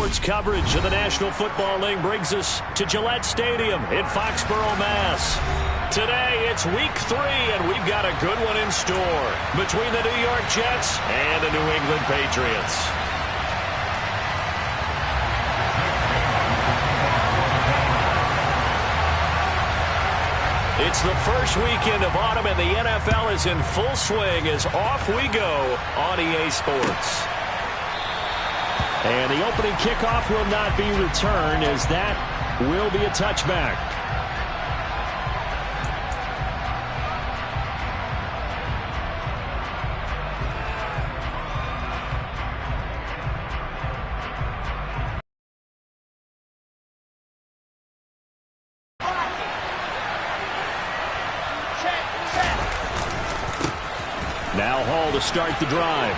Sports coverage of the National Football League brings us to Gillette Stadium in Foxborough, Mass. Today, it's Week 3, and we've got a good one in store between the New York Jets and the New England Patriots. It's the first weekend of autumn, and the NFL is in full swing as off we go on EA Sports. And the opening kickoff will not be returned, as that will be a touchback. Now Hall to start the drive.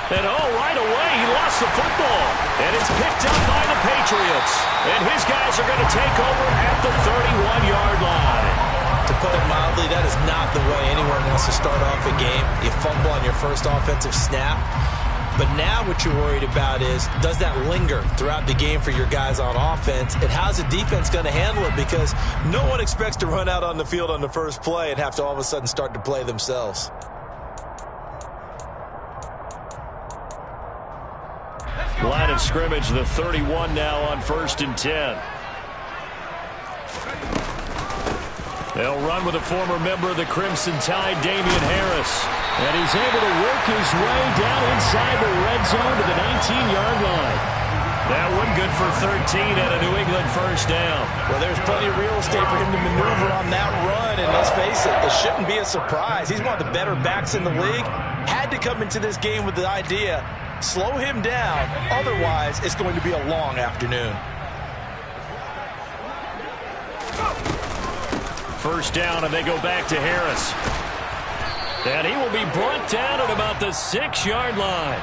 And right away he lost the football. And it's picked up by the Patriots. And his guys are going to take over at the 31-yard line. To put it mildly, that is not the way anyone wants to start off a game. You fumble on your first offensive snap. But now what you're worried about is, does that linger throughout the game for your guys on offense? And how's the defense going to handle it? Because no one expects to run out on the field on the first play and have to all of a sudden start to play themselves. Line of scrimmage, the 31 now on 1st and 10. They'll run with a former member of the Crimson Tide, Damian Harris. And he's able to work his way down inside the red zone to the 19-yard line. That one good for 13 and a New England first down. Well, there's plenty of real estate for him to maneuver on that run. And let's face it, it shouldn't be a surprise. He's one of the better backs in the league. Had to come into this game with the idea, slow him down, otherwise it's going to be a long afternoon. First down, and they go back to Harris. And he will be brought down at about the 6-yard line.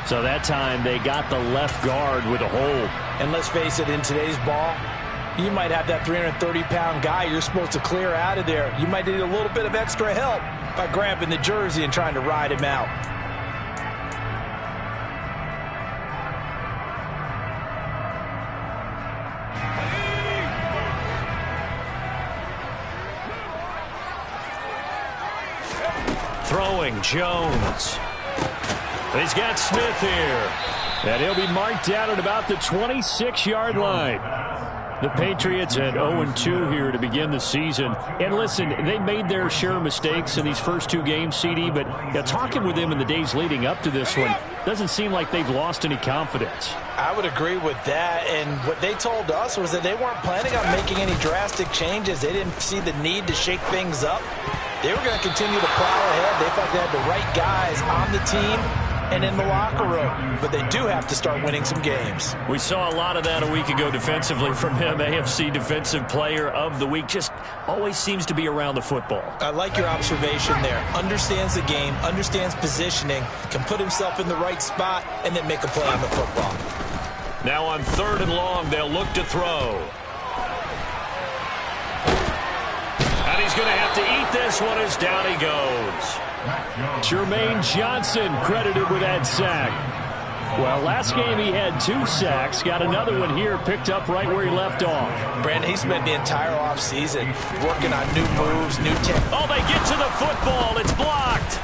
So that time they got the left guard with a hold. And let's face it, in today's ball, you might have that 330-pound guy you're supposed to clear out of there. You might need a little bit of extra help by grabbing the jersey and trying to ride him out. Throwing, Jones. He's got Smith here. And he'll be marked down at about the 26-yard line. The Patriots at 0-2 here to begin the season. And listen, they made their share of mistakes in these first 2 games, CD, but talking with them in the days leading up to this one, doesn't seem like they've lost any confidence. I would agree with that, and what they told us was that they weren't planning on making any drastic changes. They didn't see the need to shake things up. They were going to continue to plow ahead. They thought they had the right guys on the team and in the locker room, but they do have to start winning some games. We saw a lot of that a week ago defensively from him. AFC Defensive Player of the Week. Just always seems to be around the football. I like your observation there. Understands the game, understands positioning, can put himself in the right spot, and then make a play on the football. Now on 3rd and long, they'll look to throw. And he's going to have to eat this one as down he goes. Jermaine Johnson credited with that sack. Well, last game he had 2 sacks. Got another one here, picked up right where he left off. Brandon, he spent the entire offseason working on new moves, new tech. Oh, they get to the football. It's blocked.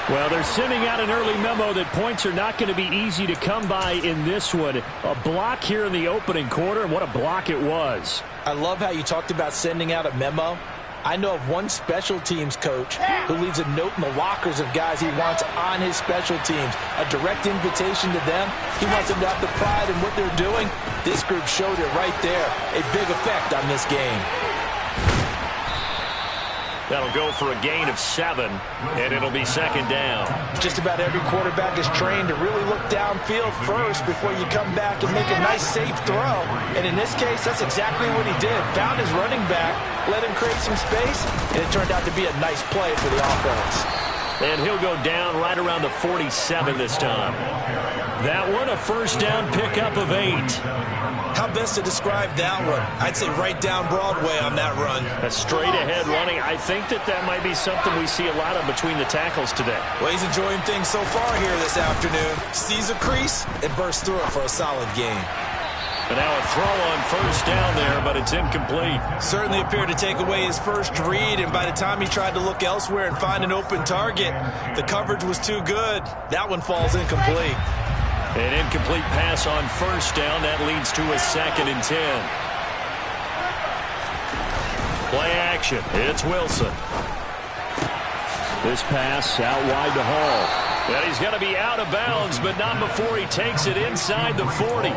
Well, they're sending out an early memo that points are not going to be easy to come by in this one. A block here in the opening quarter, and what a block it was. I love how you talked about sending out a memo. I know of one special teams coach who leaves a note in the lockers of guys he wants on his special teams. A direct invitation to them. He wants them to have the pride in what they're doing. This group showed it right there. A big effect on this game. That'll go for a gain of 7, and it'll be 2nd down. Just about every quarterback is trained to really look downfield first before you come back and make a nice, safe throw. And in this case, that's exactly what he did. Found his running back, let him create some space, and it turned out to be a nice play for the offense. And and he'll go down right around the 47 this time. That one, a first down pickup of 8. How best to describe that one? I'd say right down Broadway on that run. A straight-ahead running. I think that might be something we see a lot of between the tackles today. Well, he's enjoying things so far here this afternoon. Sees a crease and bursts through it for a solid gain. And now a throw on first down there, but it's incomplete. Certainly appeared to take away his first read, and by the time he tried to look elsewhere and find an open target, the coverage was too good. That one falls incomplete. An incomplete pass on first down. That leads to a 2nd and 10. Play action. It's Wilson. This pass out wide to Hall. And he's going to be out of bounds, but not before he takes it inside the 40.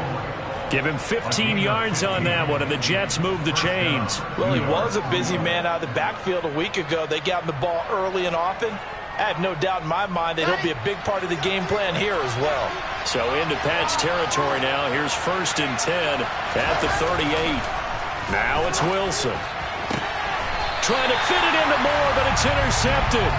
Give him 15 yards on that one, and the Jets move the chains. Well, he was a busy man out of the backfield a week ago. They got him the ball early and often. I have no doubt in my mind that he'll be a big part of the game plan here as well. So into Pat's territory now. Here's 1st and 10 at the 38. Now it's Wilson. Trying to fit it into Moore, but it's intercepted.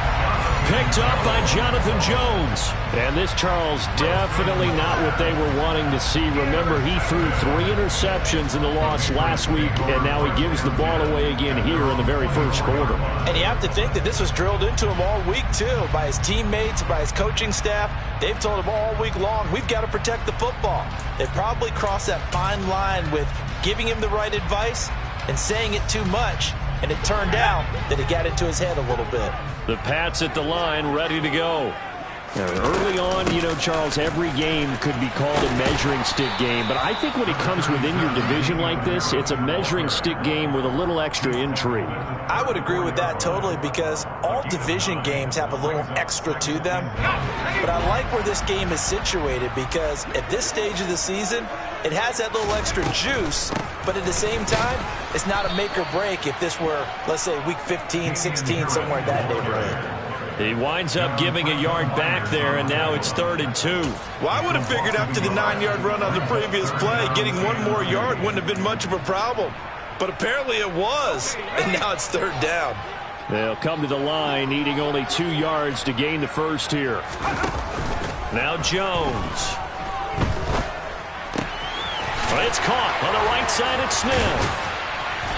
Picked up by Jonathan Jones. And this, Charles, definitely not what they were wanting to see. Remember, he threw 3 interceptions in the loss last week, and now he gives the ball away again here in the very first quarter. And you have to think that this was drilled into him all week, too, by his teammates, by his coaching staff. They've told him all week long, we've got to protect the football. They probably crossed that fine line with giving him the right advice and saying it too much. And it turned out that it got into his head a little bit. The Pats at the line, ready to go. Early on, you know, Charles, every game could be called a measuring stick game. But I think when it comes within your division like this, it's a measuring stick game with a little extra intrigue. I would agree with that totally, because all division games have a little extra to them. But I like where this game is situated, because at this stage of the season, it has that little extra juice. But at the same time, it's not a make or break if this were, let's say, week 15, 16, somewhere in that neighborhood. He winds up giving a yard back there, and now it's 3rd and 2. Well, I would have figured after the 9-yard run on the previous play, getting one more yard wouldn't have been much of a problem. But apparently it was, and now it's 3rd down. They'll come to the line, needing only 2 yards to gain the first here. Now Jones. It's caught on the right side at Smith.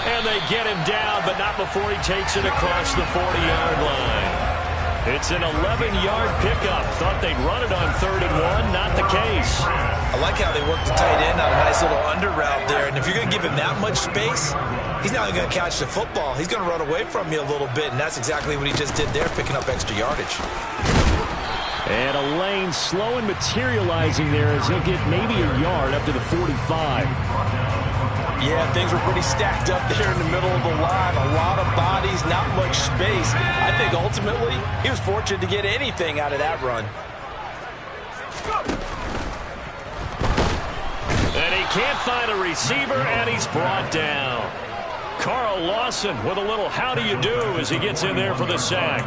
And they get him down, but not before he takes it across the 40-yard line. It's an 11-yard pickup. Thought they'd run it on 3rd and 1. Not the case. I like how they worked the tight end on a nice little under route there. And if you're going to give him that much space, he's not going to catch the football. He's going to run away from you a little bit, and that's exactly what he just did there, picking up extra yardage. And a lane slow and materializing there as he'll get maybe a yard up to the 45. Yeah, things were pretty stacked up there in the middle of the line. A lot of bodies, not much space. I think ultimately he was fortunate to get anything out of that run. And he can't find a receiver, and he's brought down. Carl Lawson with a little how do you do as he gets in there for the sack.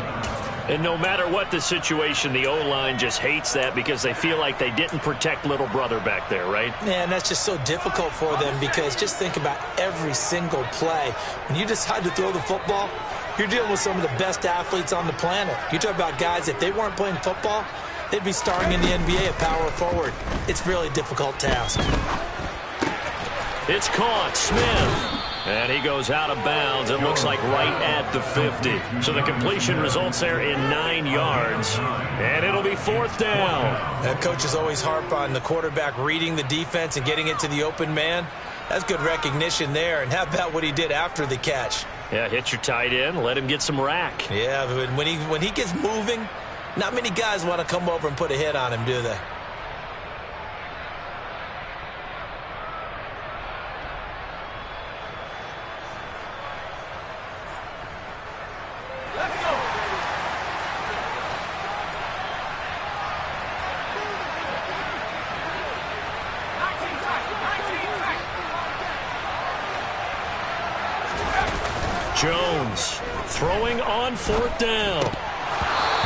And no matter what the situation, the O-line just hates that because they feel like they didn't protect little brother back there, right? Man, that's just so difficult for them, because just think about every single play. When you decide to throw the football, you're dealing with some of the best athletes on the planet. You talk about guys, if they weren't playing football, they'd be starring in the NBA at power forward. It's a really difficult task. It's caught. Smith. And he goes out of bounds, it looks like right at the 50. So the completion results there in 9 yards. And it'll be 4th down. Coaches always harp on the quarterback reading the defense and getting it to the open man. That's good recognition there. And how about what he did after the catch? Yeah, hit your tight end, let him get some rack. Yeah, but when he gets moving, not many guys want to come over and put a hit on him, do they? Jones throwing on 4th down.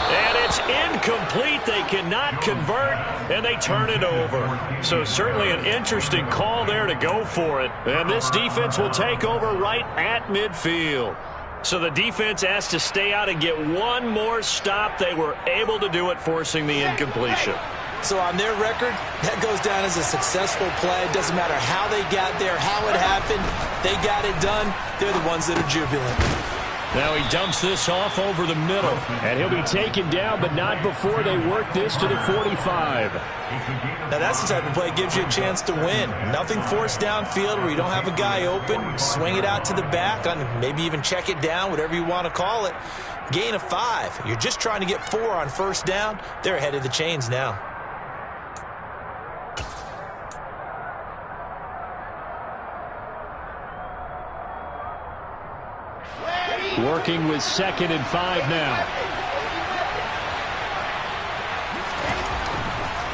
And it's incomplete. They cannot convert, and they turn it over. So certainly an interesting call there to go for it. And this defense will take over right at midfield. So the defense asked to stay out and get one more stop. They were able to do it, forcing the incompletion. So on their record, that goes down as a successful play. It doesn't matter how they got there, how it happened. They got it done. They're the ones that are jubilant. Now he dumps this off over the middle, and he'll be taken down, but not before they work this to the 45. Now that's the type of play that gives you a chance to win. Nothing forced downfield where you don't have a guy open. Swing it out to the back, maybe even check it down, whatever you want to call it. Gain of 5. You're just trying to get 4 on first down. They're ahead of the chains now. Working with 2nd and 5 now.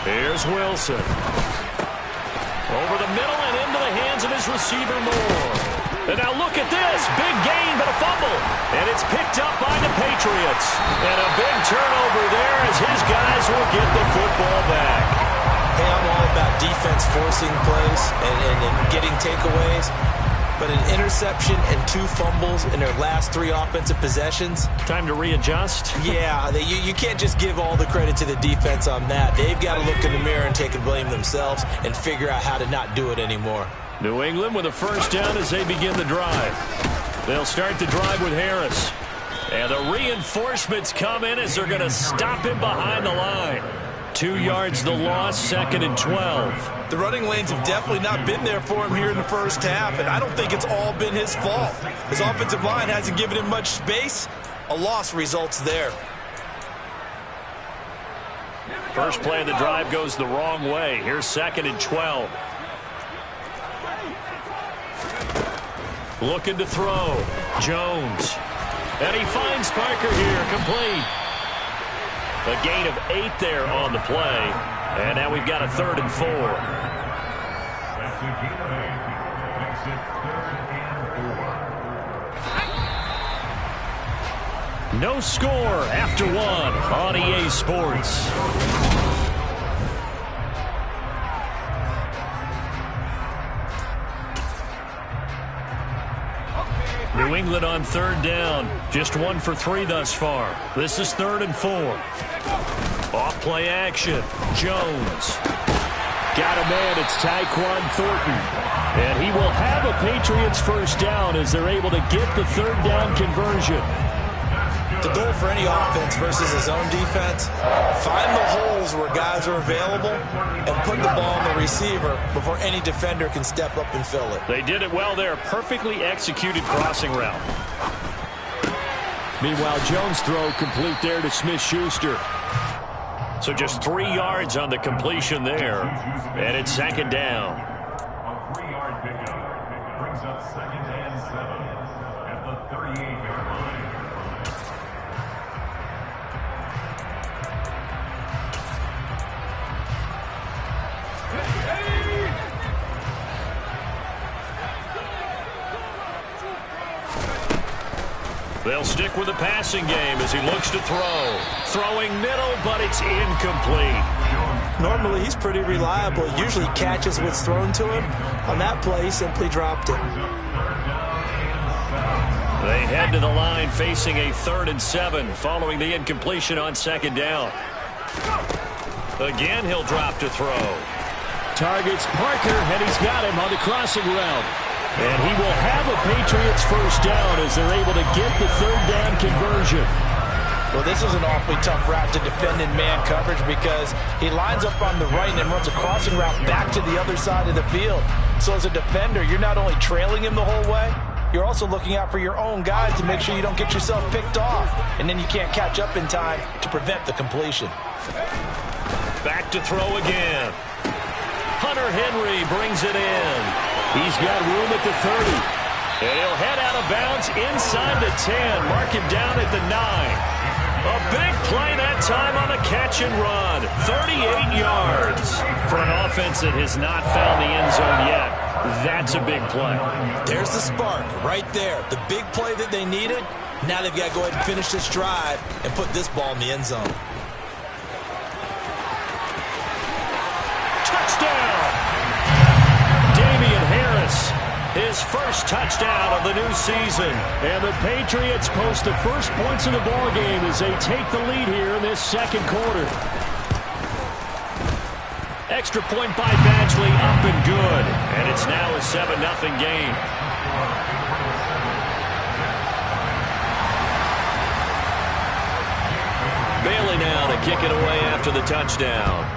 Here's Wilson. Over the middle and into the hands of his receiver Moore. And now look at this. Big gain, but a fumble. And it's picked up by the Patriots. And a big turnover there as his guys will get the football back. Hey, I'm all about defense forcing plays and getting takeaways. But an interception and 2 fumbles in their last 3 offensive possessions. Time to readjust? Yeah, you can't just give all the credit to the defense on that. They've got to look in the mirror and take the blame themselves and figure out how to not do it anymore. New England with a first down as they begin the drive. They'll start the drive with Harris. And the reinforcements come in as they're going to stop him behind the line. 2 yards the loss, 2nd and 12. The running lanes have definitely not been there for him here in the first half, and I don't think it's all been his fault. His offensive line hasn't given him much space. A loss results there. First play of the drive goes the wrong way. Here's 2nd and 12. Looking to throw. Jones. And he finds Parker here, complete. A gain of 8 there on the play. And now we've got a 3rd and 4. No score after 1 on EA Sports. New England on 3rd down. Just 1 for 3 thus far. This is 3rd and 4. Off play action. Jones. Got a man. It's Tyquan Thornton. And he will have a Patriots first down as they're able to get the 3rd down conversion. The goal for any offense versus his own defense, find the holes where guys are available and put the ball on the receiver before any defender can step up and fill it. They did it well there. Perfectly executed crossing route. Meanwhile, Jones' throw complete there to Smith-Schuster. So just 3 yards on the completion there. And it's 2nd down. A 3-yard pickup brings up 2nd and 7 at the 38-yard line. They'll stick with the passing game as he looks to throw. Throwing middle, but it's incomplete. Normally, he's pretty reliable. Usually catches what's thrown to him. On that play, he simply dropped it. They head to the line facing a 3rd and 7 following the incompletion on 2nd down. Again, he'll drop to throw. Targets Parker, and he's got him on the crossing route. And he will have a Patriots first down as they're able to get the 3rd down conversion. Well, this is an awfully tough route to defend in man coverage because he lines up on the right and then runs a crossing route back to the other side of the field. So as a defender, you're not only trailing him the whole way, you're also looking out for your own guys to make sure you don't get yourself picked off. And then you can't catch up in time to prevent the completion. Back to throw again. Hunter Henry brings it in. He's got room at the 30. And he'll head out of bounds inside the 10. Mark him down at the 9. A big play that time on the catch and run. 38 yards. For an offense that has not found the end zone yet, that's a big play. There's the spark right there. The big play that they needed. Now they've got to go ahead and finish this drive and put this ball in the end zone. Touchdown! Damian Harris, his first touchdown of the new season. And the Patriots post the first points of the ballgame as they take the lead here in this second quarter. Extra point by Badgley, up and good. And it's now a 7-0 game. Bailey now to kick it away after the touchdown.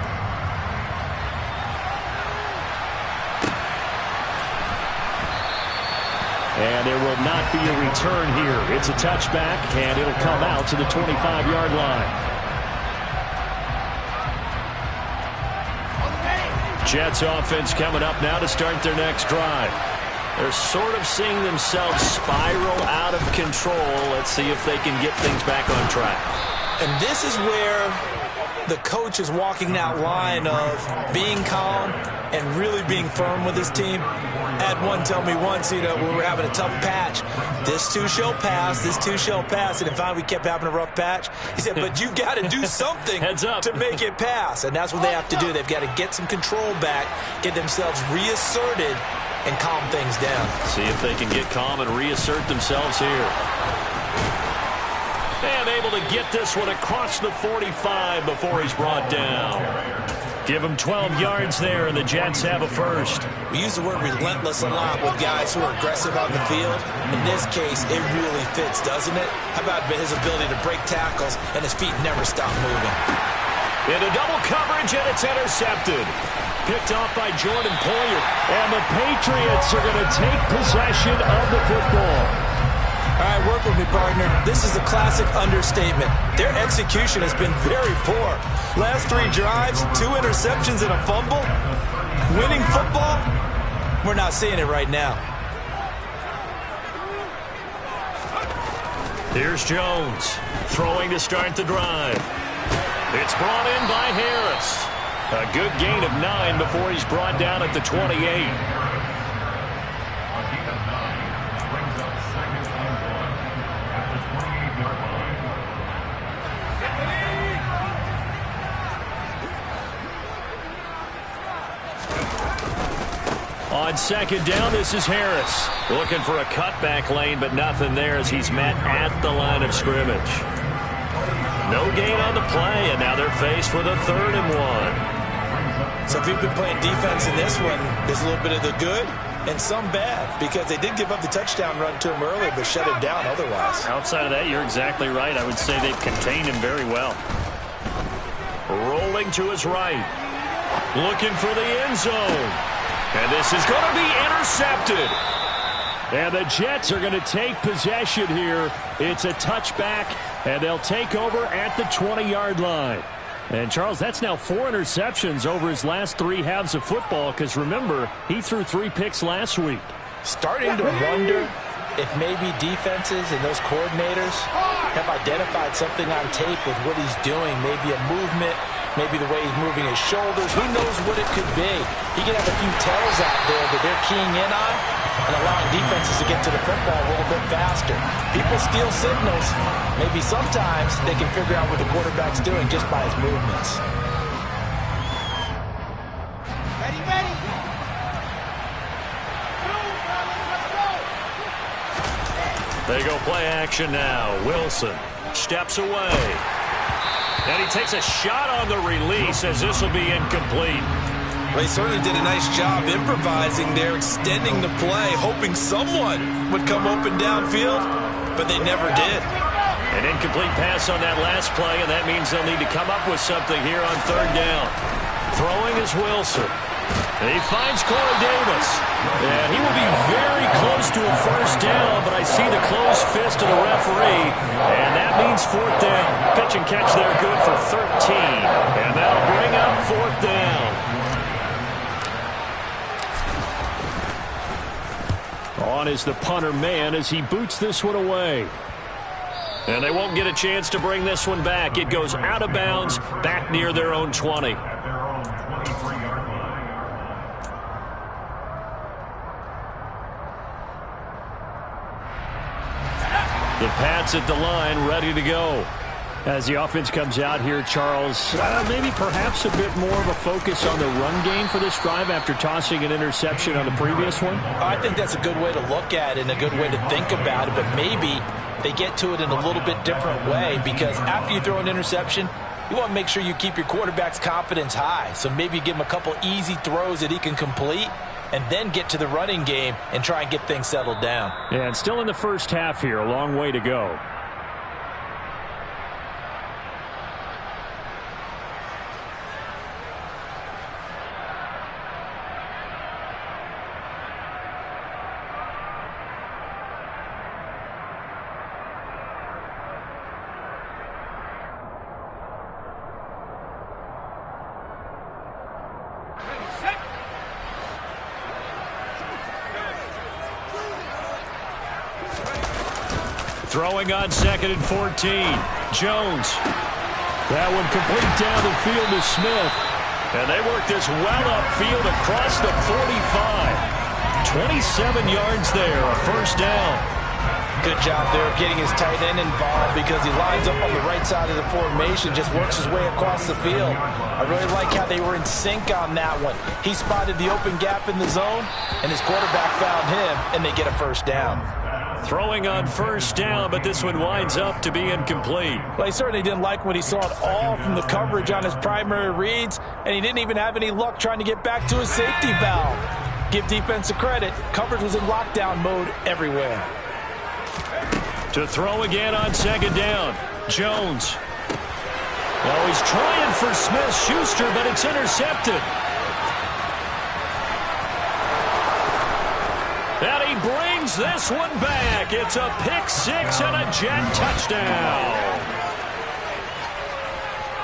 And there will not be a return here. It's a touchback, and it'll come out to the 25-yard line. Jets offense coming up now to start their next drive. They're sort of seeing themselves spiral out of control. Let's see if they can get things back on track. And this is where the coach is walking that line of being calm and really being firm with his team. I had one tell me once, when we were having a tough patch, this too shall pass, this too shall pass. And finally we kept having a rough patch. He said, but you got to do something to make it pass. And that's what they have to do. They've got to get some control back, get themselves reasserted, and calm things down. See if they can get calm and reassert themselves here. And able to get this one across the 45 before he's brought down. Give him 12 yards there, and the Jets have a first. We use the word relentless a lot with guys who are aggressive on the field. In this case, it really fits, doesn't it? How about his ability to break tackles and his feet never stop moving? Into double coverage, and it's intercepted. Picked off by Jordan Poyer. And the Patriots are going to take possession of the football. All right, work with me, partner. This is a classic understatement. Their execution has been very poor. Last 3 drives, 2 interceptions and a fumble. Winning football? We're not seeing it right now. Here's Jones, throwing to start the drive. It's brought in by Harris. A good gain of 9 before he's brought down at the 28. On second down, this is Harris. Looking for a cutback lane, but nothing there as he's met at the line of scrimmage. No gain on the play, and now they're faced with a 3rd and 1. So if you've been playing defense in this one, there's a little bit of the good and some bad, because they did give up the touchdown run to him earlier, but shut it down otherwise. Outside of that, you're exactly right. I would say they've contained him very well. Rolling to his right. Looking for the end zone. And this is going to be intercepted. And the Jets are going to take possession here. It's a touchback, and they'll take over at the 20-yard line. And, Charles, that's now 4 interceptions over his last 3 halves of football, because, remember, he threw 3 picks last week. Starting to wonder if maybe defenses and those coordinators have identified something on tape with what he's doing, maybe a movement, maybe the way he's moving his shoulders. Who knows what it could be? He could have a few tells out there that they're keying in on and allowing defenses to get to the football a little bit faster. People steal signals. Maybe sometimes they can figure out what the quarterback's doing just by his movements. Ready, ready. They go play action now. Wilson steps away. And he takes a shot on the release as this will be incomplete. Well, he certainly did a nice job improvising there, extending the play, hoping someone would come open downfield, but they never did. An incomplete pass on that last play, and that means they'll need to come up with something here on 3rd down. Throwing is Wilson. And he finds Corey Davis. And he will be very close to a 1st down, but I see the closed fist of the referee, and that means 4th down. Pitch and catch there good for 13. And that'll bring up 4th down. On is the punter man as he boots this one away. And they won't get a chance to bring this one back. It goes out of bounds back near their own 20. At their own 23-yard line. The Pats at the line ready to go. As the offense comes out here, Charles, maybe perhaps a bit more of a focus on the run game for this drive after tossing an interception on the previous one? I think that's a good way to look at it and a good way to think about it, but maybe they get to it in a little bit different way, because after you throw an interception, you want to make sure you keep your quarterback's confidence high. So maybe you give him a couple easy throws that he can complete and then get to the running game and try and get things settled down. Yeah, and still in the first half here, a long way to go. Throwing on 2nd and 14. Jones. That one complete down the field to Smith. And they work this well upfield across the 45. 27 yards there, a first down. Good job there of getting his tight end involved, because he lines up on the right side of the formation, just works his way across the field. I really like how they were in sync on that one. He spotted the open gap in the zone, and his quarterback found him, and they get a first down. Throwing on first down, but this one winds up to be incomplete. Well, he certainly didn't like when he saw it all from the coverage on his primary reads, and he didn't even have any luck trying to get back to his safety valve. Give defense a credit. Coverage was in lockdown mode everywhere. To throw again on 2nd down. Jones. Well, he's trying for Smith-Schuster, but it's intercepted. And he brings this one back. It's a pick-6 and a Jet touchdown.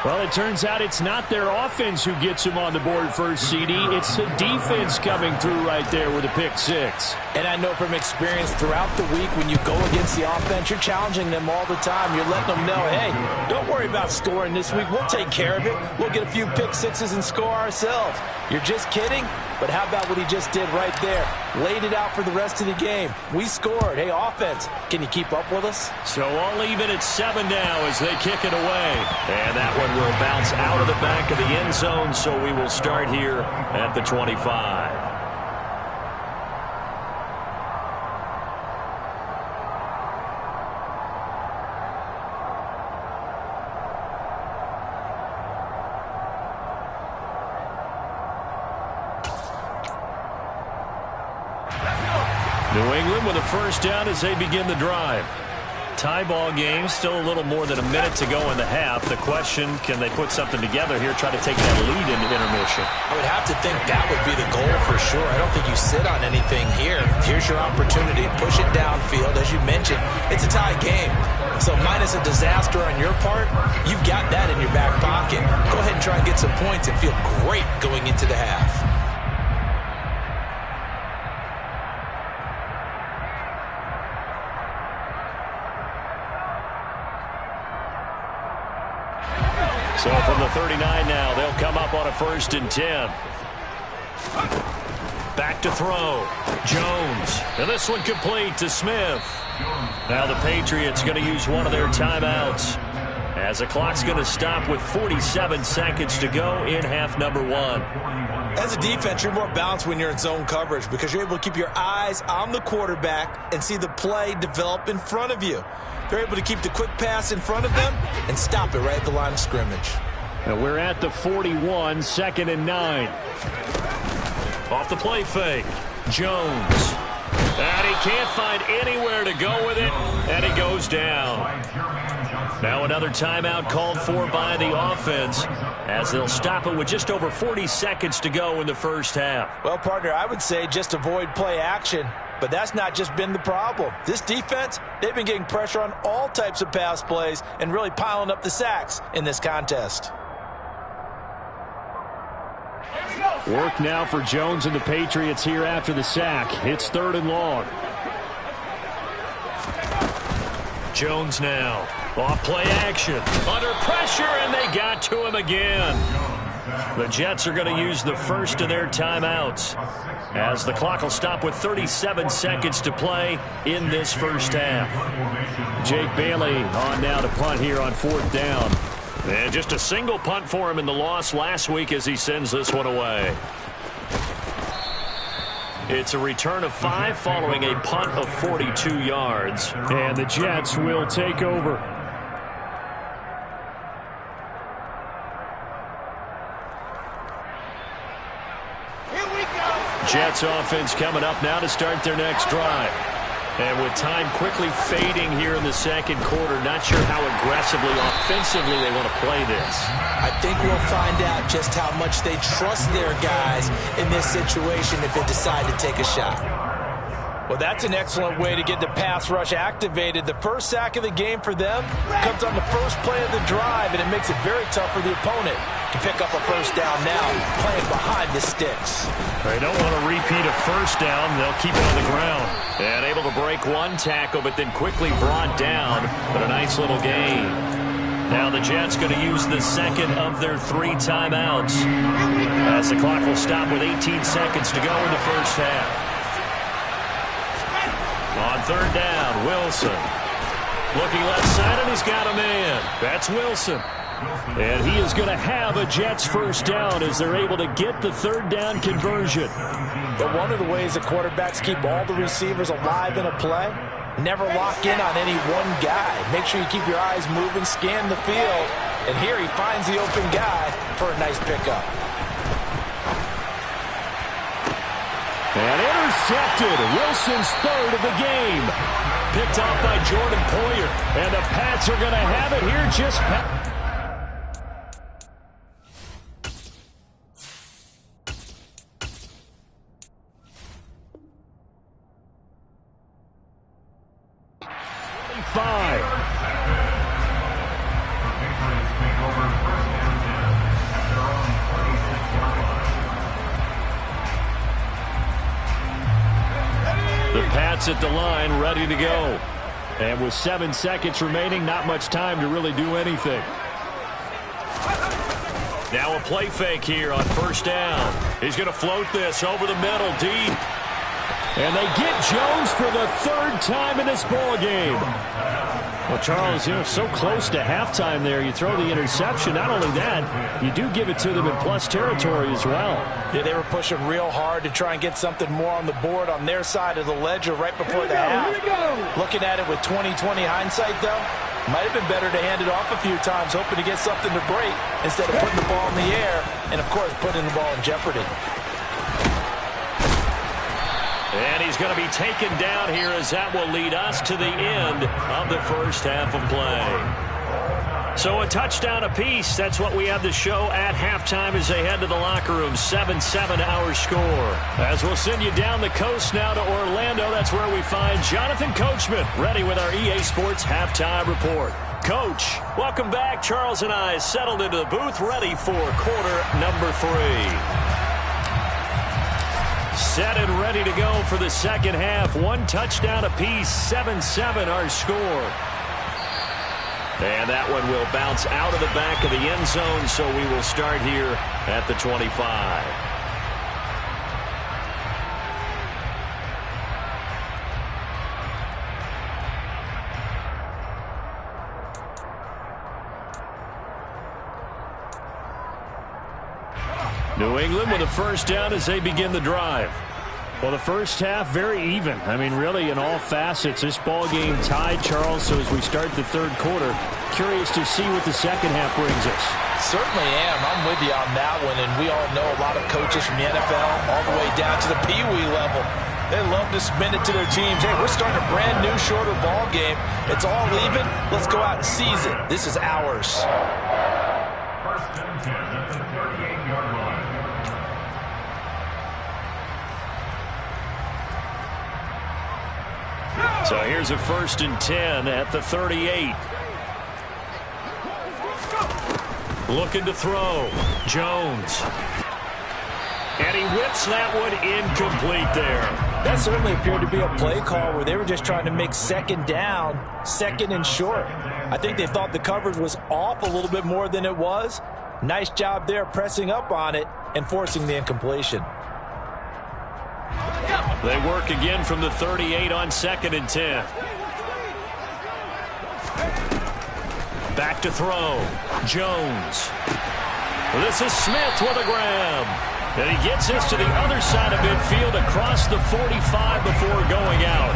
Well, it turns out it's not their offense who gets him on the board first, CD. It's the defense coming through right there with a pick-6. And I know from experience throughout the week, when you go against the offense, you're challenging them all the time. You're letting them know, hey, don't worry about scoring this week. We'll take care of it. We'll get a few pick-6s and score ourselves. You're just kidding? But how about what he just did right there? Laid it out for the rest of the game. We scored. Hey, offense, can you keep up with us? So all even at 7 now as they kick it away. And that one will bounce out of the back of the end zone, so we will start here at the 25. New England with a first down as they begin the drive. Tie ball game, still a little more than a minute to go in the half. The question, can they put something together here, try to take that lead into intermission? I would have to think that would be the goal for sure. I don't think you sit on anything here. Here's your opportunity. Push it downfield. As you mentioned, it's a tie game. So minus a disaster on your part, you've got that in your back pocket. Go ahead and try and get some points and feel great going into the half. So from the 39 now, they'll come up on a 1st and 10. Back to throw. Jones. And this one complete to Smith. Now the Patriots going to use one of their timeouts, as the clock's going to stop with 47 seconds to go in half number 1. As a defense, you're more balanced when you're in zone coverage, because you're able to keep your eyes on the quarterback and see the play develop in front of you. They're able to keep the quick pass in front of them and stop it right at the line of scrimmage. And we're at the 41, 2nd and 9. Off the play fake. Jones. And he can't find anywhere to go with it, and he goes down. Now another timeout called for by the offense, as they'll stop it with just over 40 seconds to go in the first half. Well, partner, I would say just avoid play action. But that's not just been the problem. This defense, they've been getting pressure on all types of pass plays and really piling up the sacks in this contest. Work now for Jones and the Patriots here after the sack. It's 3rd and long. Jones now. Off play action. Under pressure, and they got to him again. The Jets are going to use the first of their timeouts, as the clock will stop with 37 seconds to play in this first half. Jake Bailey on now to punt here on 4th down. And just a single punt for him in the loss last week as he sends this one away. It's a return of 5 following a punt of 42 yards. And the Jets will take over. Here we go. Jets offense coming up now to start their next drive. And with time quickly fading here in the second quarter, not sure how aggressively, offensively they want to play this. I think we'll find out just how much they trust their guys in this situation if they decide to take a shot. Well, that's an excellent way to get the pass rush activated. The first sack of the game for them comes on the first play of the drive, and it makes it very tough for the opponent to pick up a first down now, playing behind the sticks. They don't want to repeat a first down. They'll keep it on the ground. And able to break one tackle, but then quickly brought down. But a nice little gain. Now the Jets going to use the second of their 3 timeouts, as the clock will stop with 18 seconds to go in the first half. On 3rd down, Wilson. Looking left side, and he's got a man. That's Wilson. And he is going to have a Jets first down as they're able to get the 3rd down conversion. But one of the ways the quarterbacks keep all the receivers alive in a play, never lock in on any one guy. Make sure you keep your eyes moving, scan the field. And here he finds the open guy for a nice pickup. And intercepted. Wilson's 3rd of the game. Picked off by Jordan Poyer. And the Pats are going to have it here just past. At the line, ready to go. And with 7 seconds remaining, not much time to really do anything. Now a play fake here on 1st down. He's going to float this over the middle, deep. And they get Jones for the 3rd time in this ball game. Well, Charles, so close to halftime there. You throw the interception. Not only that, you do give it to them in plus territory as well. Yeah, they were pushing real hard to try and get something more on the board on their side of the ledger right before the half. Looking at it with 20/20 hindsight, though, might have been better to hand it off a few times, hoping to get something to break instead of putting the ball in the air and, of course, putting the ball in jeopardy. And he's going to be taken down here as that will lead us to the end of the first half of play. So a touchdown apiece. That's what we have to show at halftime as they head to the locker room. 7-7 our score. As we'll send you down the coast now to Orlando, that's where we find Jonathan Coachman ready with our EA Sports halftime report. Coach, welcome back. Charles and I settled into the booth ready for quarter number 3. Set and ready to go for the second half. 1 touchdown apiece, 7-7 our score. And that one will bounce out of the back of the end zone, so we will start here at the 25. New England with a first down as they begin the drive. Well, the first half, very even. I mean, really, in all facets, this ball game tied, Charles. So as we start the 3rd quarter, curious to see what the second half brings us. Certainly am. I'm with you on that one. And we all know a lot of coaches from the NFL all the way down to the Pee-wee level. They love to spin it to their teams. Hey, we're starting a brand new, shorter ball game. It's all even. Let's go out and seize it. This is ours. First and 10 at the 38-yard line. So here's a 1st and 10 at the 38. Looking to throw. Jones. And he whips that one incomplete there. That certainly appeared to be a play call where they were just trying to make 2nd down, 2nd and short. I think they thought the coverage was off a little bit more than it was. Nice job there pressing up on it and forcing the incompletion. They work again from the 38 on 2nd and 10. Back to throw. Jones. This is Smith with a grab. And he gets this to the other side of midfield across the 45 before going out.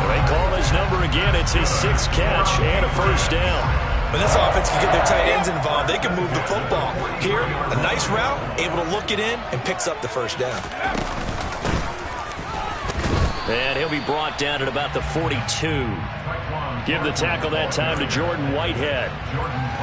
They call his number again. It's his 6th catch and a first down. When this offense can get their tight ends involved, they can move the football. Here, a nice route, able to look it in, and picks up the first down. And he'll be brought down at about the 42. Give the tackle that time to Jordan Whitehead.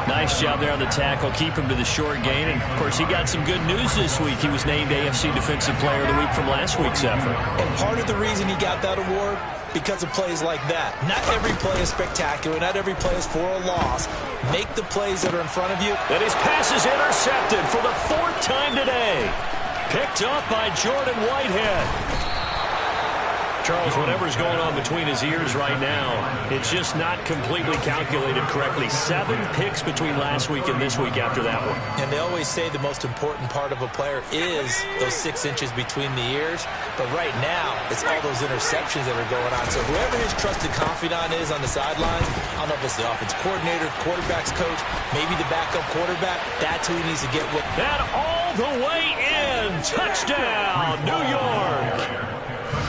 Nice job there on the tackle. Keep him to the short gain. And, of course, he got some good news this week. He was named AFC Defensive Player of the Week from last week's effort. And part of the reason he got that award, because of plays like that. Not every play is spectacular. Not every play is for a loss. Make the plays that are in front of you. And his pass is intercepted for the 4th time today. Picked up by Jordan Whitehead. Charles, whatever's going on between his ears right now, it's just not completely calculated correctly. 7 picks between last week and this week after that one. And they always say the most important part of a player is those 6 inches between the ears. But right now, it's all those interceptions that are going on. So whoever his trusted confidant is on the sidelines, I don't know if it's the offense coordinator, quarterback's coach, maybe the backup quarterback, that's who he needs to get with. That all the way in. Touchdown, New York.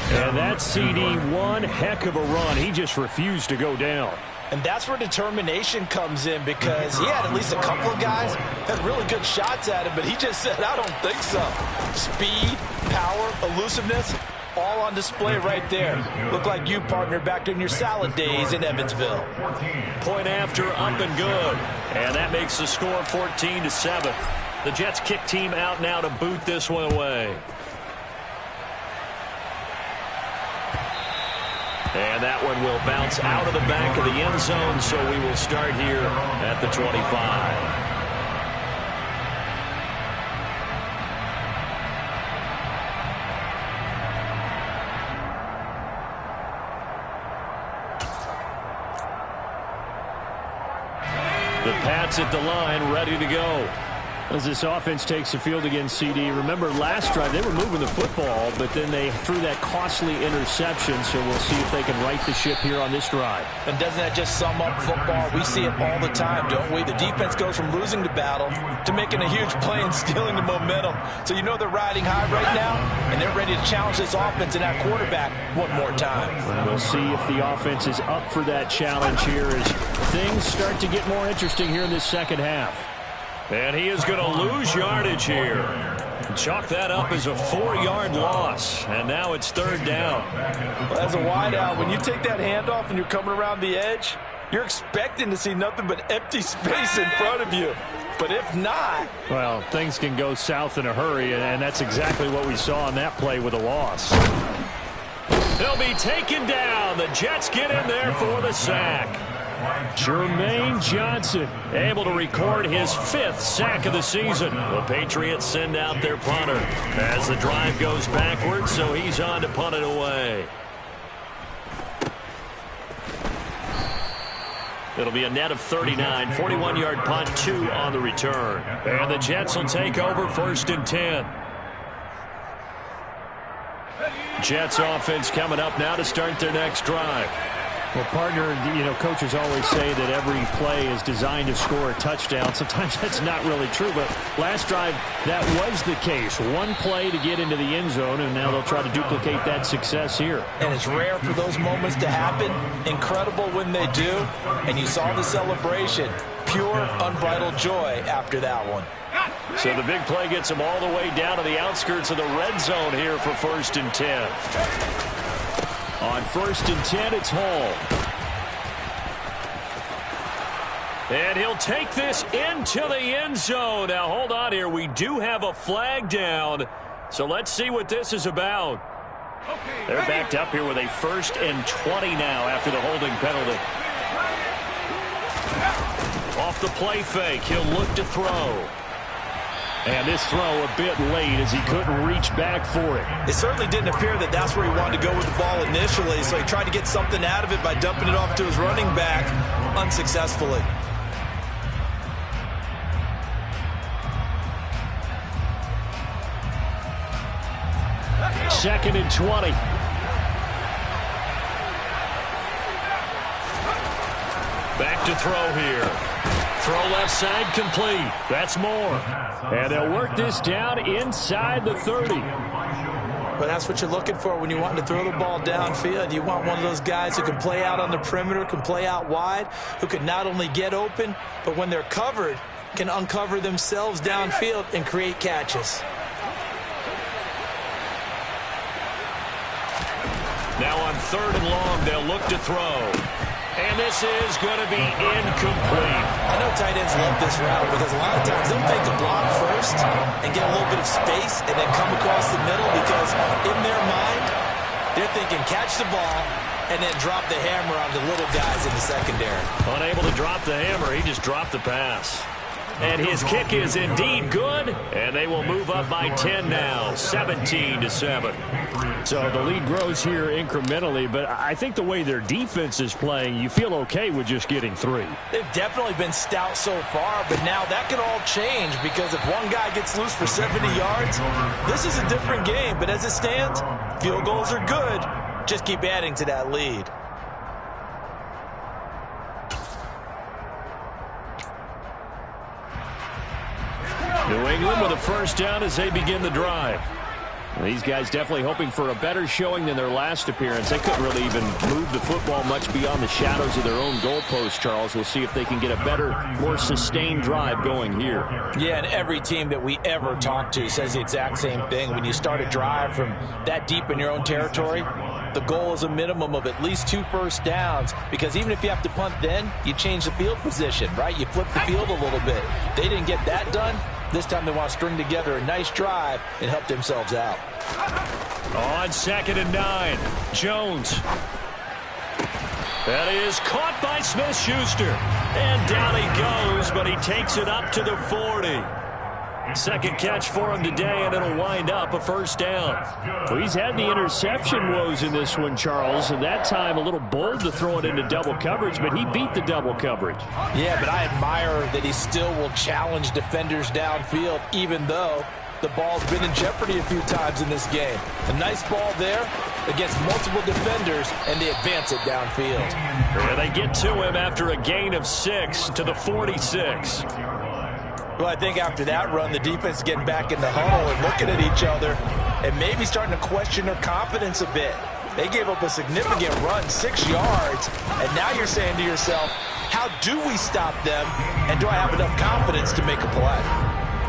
And that CD, one heck of a run. He just refused to go down. And that's where determination comes in, because he had at least a couple of guys that had really good shots at him, but he just said, I don't think so. Speed, power, elusiveness, all on display right there. Look like you, partner, back during your salad days in Evansville. Point after, up and good. And that makes the score 14-7. The Jets kick team out now to boot this one away. And that one will bounce out of the back of the end zone, so we will start here at the 25. The Pats at the line, ready to go. As this offense takes the field against CD. Remember, last drive, they were moving the football, but then they threw that costly interception, so we'll see if they can right the ship here on this drive. And doesn't that just sum up football? We see it all the time, don't we? The defense goes from losing the battle to making a huge play and stealing the momentum. So you know they're riding high right now, and they're ready to challenge this offense and that quarterback one more time. We'll see if the offense is up for that challenge here as things start to get more interesting here in this second half. And he is going to lose yardage here. Chalk that up as a 4-yard loss. And now it's 3rd down. Well, as a wideout, when you take that handoff and you're coming around the edge, you're expecting to see nothing but empty space in front of you. But if not... well, things can go south in a hurry, and that's exactly what we saw on that play with a loss. He'll be taken down. The Jets get in there for the sack. Jermaine Johnson able to record his 5th sack of the season. The Patriots send out their punter as the drive goes backwards, so he's on to punt it away. It'll be a net of 39, 41-yard punt, 2 on the return. And the Jets will take over 1st and 10. Jets offense coming up now to start their next drive. Well, partner, you know, coaches always say that every play is designed to score a touchdown. Sometimes that's not really true, but last drive, that was the case. One play to get into the end zone, and now they'll try to duplicate that success here. And it's rare for those moments to happen. Incredible when they do. And you saw the celebration. Pure, unbridled joy after that one. So the big play gets them all the way down to the outskirts of the red zone here for 1st and 10. On 1st and 10, it's Hall. And he'll take this into the end zone. Now, hold on here. We do have a flag down. So let's see what this is about. They're backed up here with a 1st and 20 now after the holding penalty. Off the play fake. He'll look to throw. And this throw a bit late as he couldn't reach back for it. It certainly didn't appear that that's where he wanted to go with the ball initially, so he tried to get something out of it by dumping it off to his running back unsuccessfully. 2nd and 20. Back to throw here. Throw left side complete. That's more. And they'll work this down inside the 30. But that's what you're looking for when you want to throw the ball downfield. You want one of those guys who can play out on the perimeter, can play out wide, who can not only get open, but when they're covered, can uncover themselves downfield and create catches. Now on 3rd and long, they'll look to throw. And this is going to be incomplete. I know tight ends love this route because a lot of times they'll make a block first and get a little bit of space and then come across the middle because in their mind, they're thinking catch the ball and then drop the hammer on the little guys in the secondary. Unable to drop the hammer, he just dropped the pass. And his kick is indeed good, and they will move up by 10 now, 17-7. So the lead grows here incrementally, but I think the way their defense is playing, you feel okay with just getting 3. They've definitely been stout so far, but now that could all change because if one guy gets loose for 70 yards, this is a different game. But as it stands, field goals are good. Just keep adding to that lead. New England with a first down as they begin the drive. These guys definitely hoping for a better showing than their last appearance. They couldn't really even move the football much beyond the shadows of their own goalpost, Charles. We'll see if they can get a better, more sustained drive going here. Yeah, and every team that we ever talk to says the exact same thing. When you start a drive from that deep in your own territory, the goal is a minimum of at least 2 first downs because even if you have to punt then, you change the field position, right? You flip the field a little bit. They didn't get that done. This time they want to string together a nice drive and help themselves out. On 2nd and 9, Jones. That is caught by Smith-Schuster. And down he goes, but he takes it up to the 40. Second catch for him today, and it'll wind up a first down. Well, he's had the interception woes in this one, Charles, and that time a little bold to throw it into double coverage, but he beat the double coverage. Yeah, but I admire that he still will challenge defenders downfield, even though the ball's been in jeopardy a few times in this game. A nice ball there against multiple defenders, and they advance it downfield. And they get to him after a gain of 6 to the 46. Well, I think after that run, the defense is getting back in the huddle and looking at each other and maybe starting to question their confidence a bit. They gave up a significant run, 6 yards, and now you're saying to yourself, how do we stop them, and do I have enough confidence to make a play?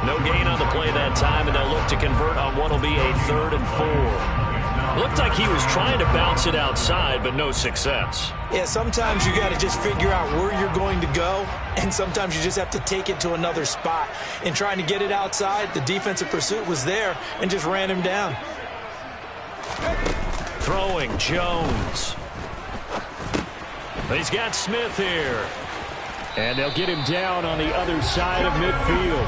No gain on the play that time, and they'll look to convert on what will be a 3rd and 4. Looked like he was trying to bounce it outside, but no success. Yeah, sometimes you got to just figure out where you're going to go, and sometimes you just have to take it to another spot. In trying to get it outside, the defensive pursuit was there and just ran him down. Throwing, Jones. He's got Smith here. And they'll get him down on the other side of midfield.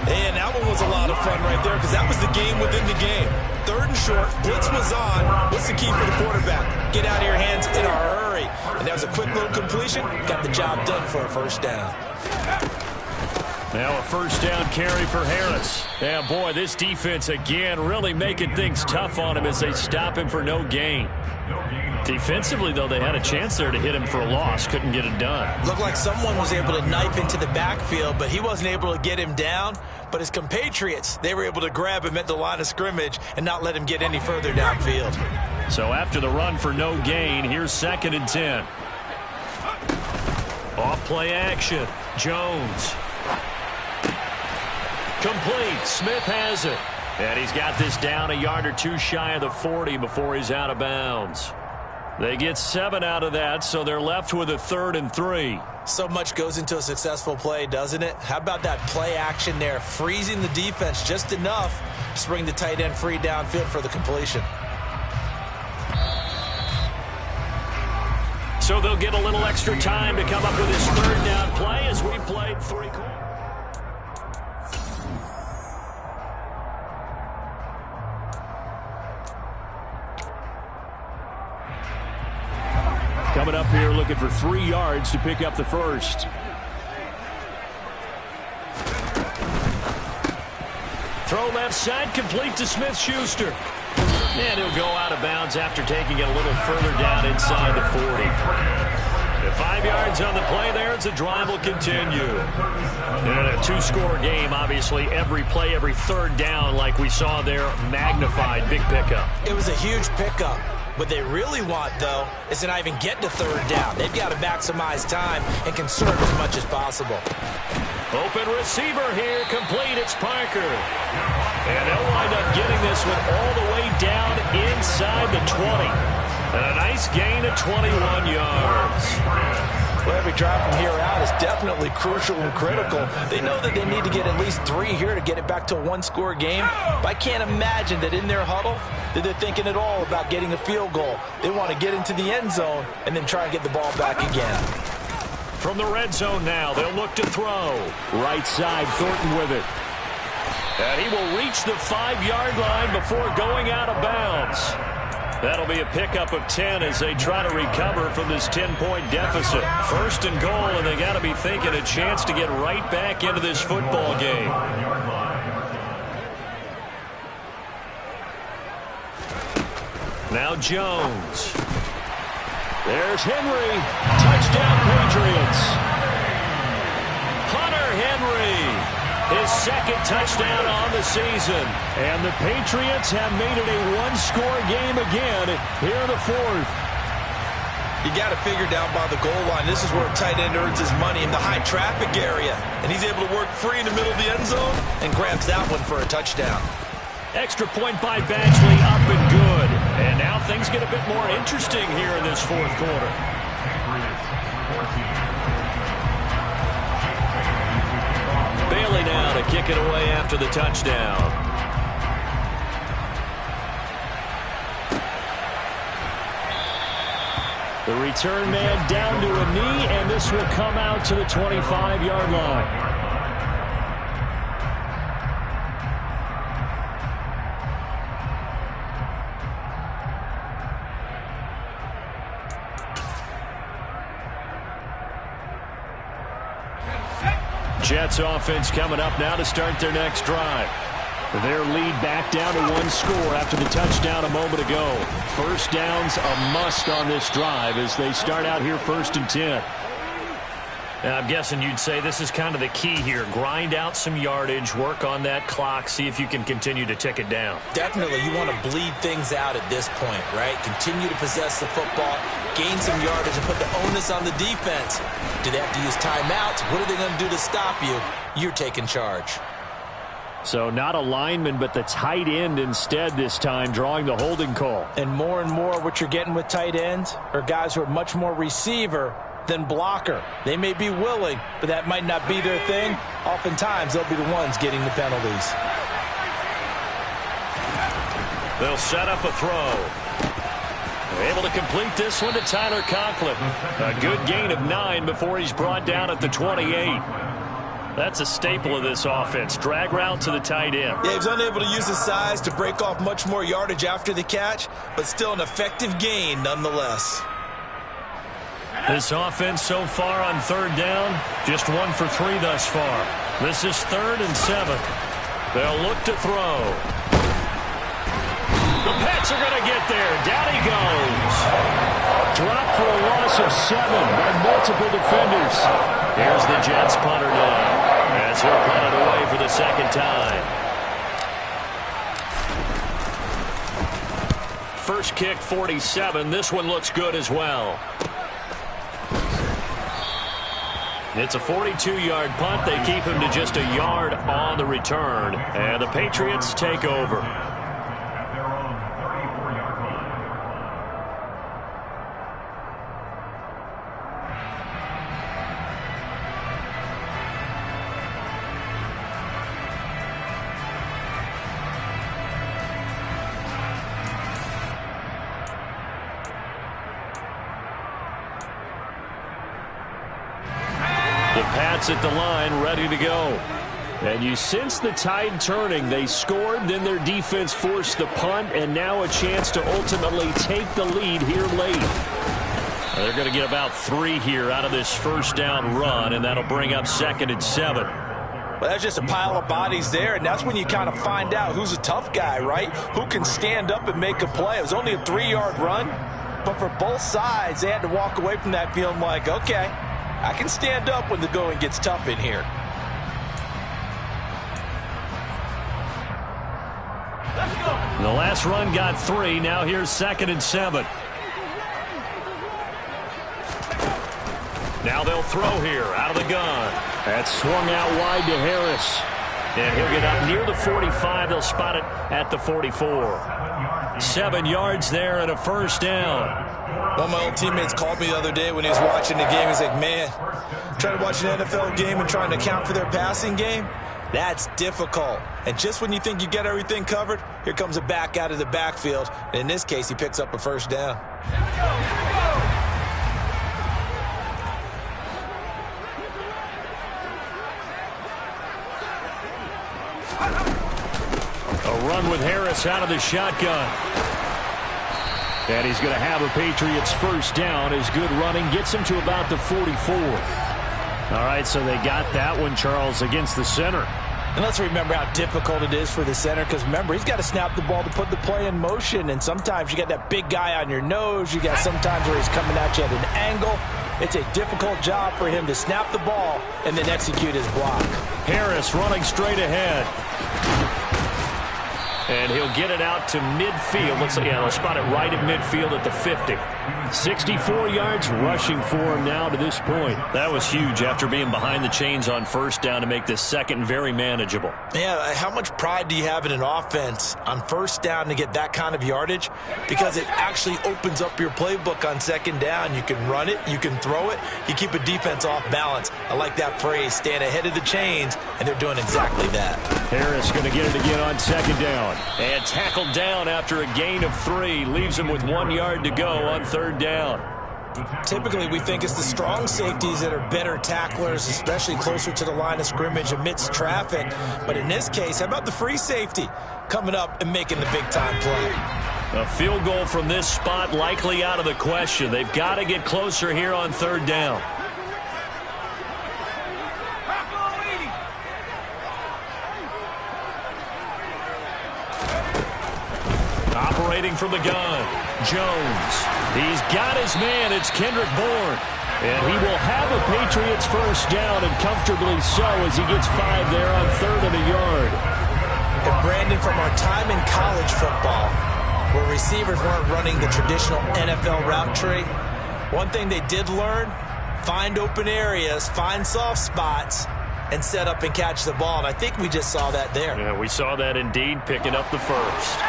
And that one was a lot of fun right there because that was the game within the game. 3rd and short, blitz was on. What's the key for the quarterback? Get out of your hands in a hurry. And that was a quick little completion. Got the job done for a first down. Now a first down carry for Harris. Yeah, boy, this defense again really making things tough on him as they stop him for no gain. Defensively, though, they had a chance there to hit him for a loss. Couldn't get it done. Looked like someone was able to knife into the backfield, but he wasn't able to get him down. But his compatriots, they were able to grab him at the line of scrimmage and not let him get any further downfield. So after the run for no gain, here's 2nd and 10. Off play action. Jones. Complete. Smith has it. And he's got this down a yard or 2 shy of the 40 before he's out of bounds. They get 7 out of that, so they're left with a 3rd and 3. So much goes into a successful play, doesn't it? How about that play action there, freezing the defense just enough to bring the tight end free downfield for the completion. So they'll get a little extra time to come up with his 3rd down play as we played 3 quarters. Coming up here looking for 3 yards to pick up the first. Throw left side complete to Smith-Schuster. And he'll go out of bounds after taking it a little further down inside the 40. 5 yards on the play there as the drive will continue. In a two-score game, obviously, every play, every third down, like we saw there, magnified. Big pickup. It was a huge pickup. What they really want, though, is to not even get to third down. They've got to maximize time and conserve as much as possible. Open receiver here, complete. It's Parker. And they'll wind up getting this one all the way down inside the 20. And a nice gain of 21 yards. Well, every drive from here out is definitely crucial and critical. They know that they need to get at least 3 here to get it back to a one-score game. But I can't imagine that in their huddle that they're thinking at all about getting a field goal. They want to get into the end zone and then try and get the ball back again. From the red zone now, they'll look to throw. Right side, Thornton with it. And he will reach the 5-yard line before going out of bounds. That'll be a pickup of 10 as they try to recover from this 10-point deficit. First and goal, and they got to be thinking a chance to get right back into this football game. Now Jones. There's Henry. Touchdown, Patriots. Hunter Henry. His second touchdown on the season. And the Patriots have made it a one-score game again here in the fourth. You got to figure down by the goal line. This is where a tight end earns his money in the high traffic area. And he's able to work free in the middle of the end zone and grabs that one for a touchdown. Extra point by Badgley, up and good. And now things get a bit more interesting here in this fourth quarter. Bailey now to kick it away after the touchdown. The return man down to a knee, and this will come out to the 25-yard line. Jets offense coming up now to start their next drive. Their lead back down to 1 score after the touchdown a moment ago. First down's a must on this drive as they start out here 1st and 10. Now, I'm guessing you'd say this is kind of the key here. Grind out some yardage, work on that clock, see if you can continue to tick it down. Definitely, you want to bleed things out at this point, right? Continue to possess the football, gain some yardage, and put the onus on the defense. Do they have to use timeouts? What are they going to do to stop you? You're taking charge. So not a lineman, but the tight end instead this time, drawing the holding call. And more what you're getting with tight ends are guys who are much more receiver than blocker. They may be willing, but that might not be their thing. Oftentimes, they'll be the ones getting the penalties. They'll set up a throw. Able to complete this one to Tyler Conklin. A good gain of 9 before he's brought down at the 28. That's a staple of this offense. Drag route to the tight end. Yeah, he's unable to use his size to break off much more yardage after the catch, but still an effective gain nonetheless. This offense so far on 3rd down, just 1 for 3 thus far. This is 3rd and 7. They'll look to throw. The Pats are going to get there. Down he goes. Dropped for a loss of 7 by multiple defenders. Here's the Jets punter now, as he'll punt it away for the 2nd time. First kick, 47. This one looks good as well. It's a 42-yard punt. They keep him to just a yard on the return. And the Patriots take over. At their own 34-yard line. The Pats at the line, ready to go. And you sense the tide turning. They scored, then their defense forced the punt, and now a chance to ultimately take the lead here late. They're going to get about 3 here out of this first down run, and that'll bring up 2nd and 7. Well, that's just a pile of bodies there, and that's when you kind of find out who's a tough guy, right? Who can stand up and make a play. It was only a 3-yard run, but for both sides, they had to walk away from that feeling like, okay, I can stand up when the going gets tough in here. The last run got 3. Now here's 2nd and 7. Now they'll throw here out of the gun. That's swung out wide to Harris. And he'll get up near the 45. They'll spot it at the 44. 7 yards there and a first down. One of my old teammates called me the other day when he was watching the game. He's like, man, trying to watch an NFL game and trying to account for their passing game, that's difficult. And just when you think you get everything covered, here comes a back out of the backfield. And in this case, he picks up a first down. A run with Harris out of the shotgun. And he's going to have a Patriots first down. His good running gets him to about the 44. All right, so they got that one, Charles, against the center. And let's remember how difficult it is for the center, because remember, he's got to snap the ball to put the play in motion, and sometimes you got that big guy on your nose. You got sometimes where he's coming at you at an angle. It's a difficult job for him to snap the ball and then execute his block. Harris running straight ahead. And he'll get it out to midfield. Looks like, yeah, they'll spot it right at midfield at the 50. 64 yards rushing for him now to this point. That was huge after being behind the chains on first down to make this second very manageable. Yeah, how much pride do you have in an offense on first down to get that kind of yardage? Because it actually opens up your playbook on second down. You can run it, you can throw it, you keep a defense off balance. I like that phrase, staying ahead of the chains, and they're doing exactly that. Harris going to get it again on second down. And tackled down after a gain of 3. Leaves him with 1 yard to go on third down. Typically, we think it's the strong safeties that are better tacklers, especially closer to the line of scrimmage amidst traffic. But in this case, how about the free safety coming up and making the big-time play? A field goal from this spot likely out of the question. They've got to get closer here on third down. Operating from the gun, Jones. He's got his man. It's Kendrick Bourne. And he will have a Patriots first down, and comfortably so as he gets 5 there on 3rd and a yard. And Brandon, from our time in college football, where receivers weren't running the traditional NFL route tree, one thing they did learn, find open areas, find soft spots, and set up and catch the ball. And I think we just saw that there. Yeah, we saw that indeed, picking up the first.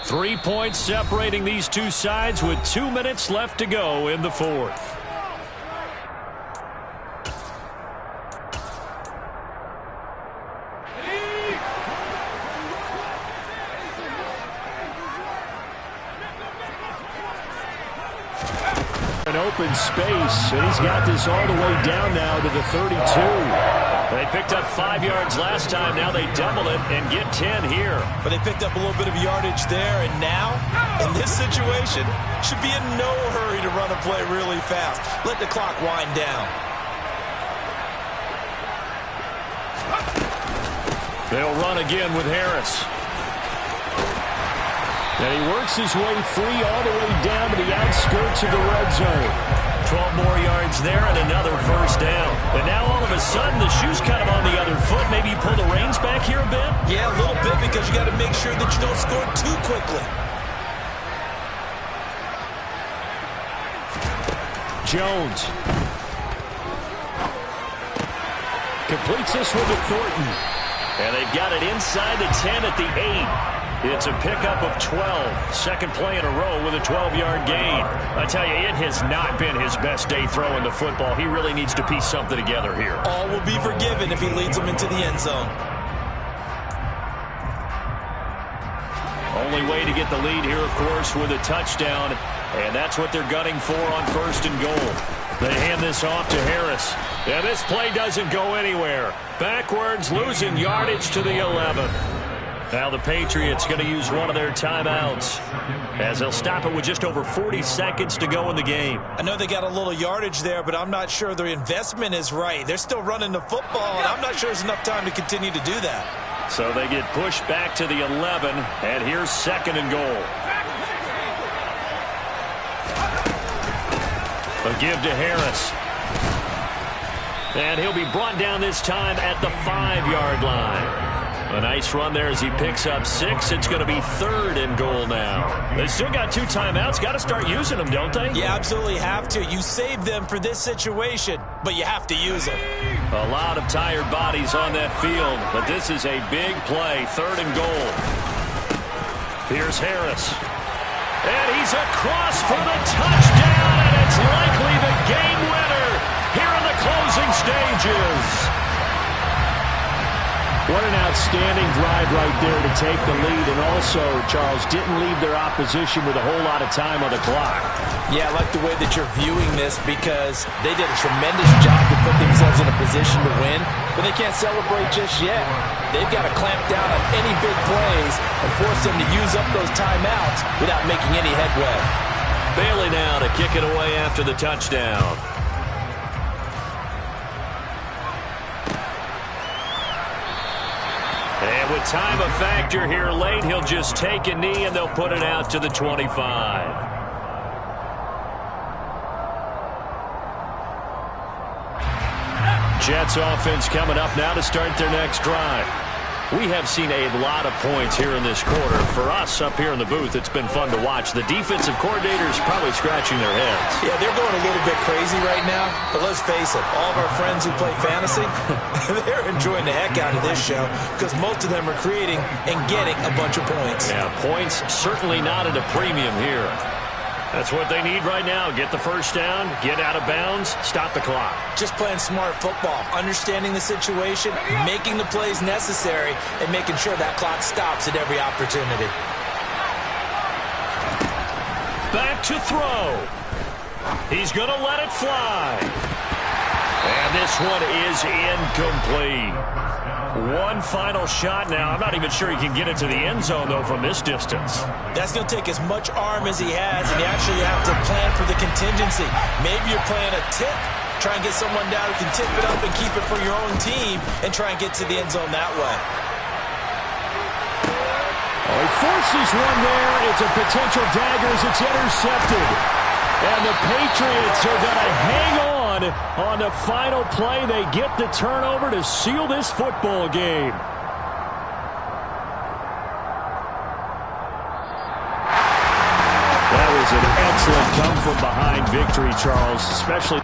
Three points separating these two sides with 2 minutes left to go in the fourth. An open space, and he's got this all the way down now to the 32. They picked up 5 yards last time. Now they double it and get 10 here. But they picked up a little bit of yardage there, and now, in this situation, should be in no hurry to run a play really fast. Let the clock wind down. They'll run again with Harris. And he works his way free all the way down to the outskirts of the red zone. 12 more yards there and another first down. And now all of a sudden the shoe's kind of on the other foot. Maybe you pull the reins back here a bit? Yeah, a little bit, because you got to make sure that you don't score too quickly. Jones. Completes this one to Thornton. And they've got it inside the 10 at the 8. It's a pickup of 12. Second play in a row with a 12-yard gain. I tell you, it has not been his best day throwing the football. He really needs to piece something together here. All will be forgiven if he leads them into the end zone. Only way to get the lead here, of course, with a touchdown. And that's what they're gunning for on first and goal. They hand this off to Harris. And this play doesn't go anywhere. Backwards, losing yardage to the 11. Now the Patriots going to use one of their timeouts as they'll stop it with just over 40 seconds to go in the game. I know they got a little yardage there, but I'm not sure their investment is right. They're still running the football, and I'm not sure there's enough time to continue to do that. So they get pushed back to the 11, and here's 2nd and goal. A give to Harris. And he'll be brought down this time at the 5-yard line. A nice run there as he picks up 6. It's going to be 3rd and goal now. They still got 2 timeouts. Got to start using them, don't they? You absolutely have to. You save them for this situation, but you have to use them. A lot of tired bodies on that field, but this is a big play. 3rd and goal. Here's Harris. And he's across for the touchdown, and it's likely the game winner here in the closing stages. What an outstanding drive right there to take the lead, and also, Charles, didn't leave their opposition with a whole lot of time on the clock. Yeah, I like the way that you're viewing this because they did a tremendous job to put themselves in a position to win, but they can't celebrate just yet. They've got to clamp down on any big plays and force them to use up those timeouts without making any headway. Bailey now to kick it away after the touchdown. And with time a factor here late, he'll just take a knee and they'll put it out to the 25. Jets offense coming up now to start their next drive. We have seen a lot of points here in this quarter. For us up here in the booth, it's been fun to watch. The defensive coordinators probably scratching their heads. Yeah, they're going a little bit crazy right now, but let's face it, all of our friends who play fantasy, they're enjoying the heck out of this show because most of them are creating and getting a bunch of points. Yeah, points certainly not at a premium here. That's what they need right now. Get the first down, get out of bounds, stop the clock. Just playing smart football, understanding the situation, making the plays necessary, and making sure that clock stops at every opportunity. Back to throw. He's going to let it fly. And this one is incomplete. One final shot now. I'm not even sure he can get it to the end zone, though, from this distance. That's going to take as much arm as he has, and you actually have to plan for the contingency. Maybe you're playing a tip. Try and get someone down who can tip it up and keep it for your own team and try and get to the end zone that way. Oh, he forces one there. It's a potential dagger as it's intercepted. And the Patriots are going to hang on the final play. They get the turnover to seal this football game. That was an excellent come from behind victory, Charles, especially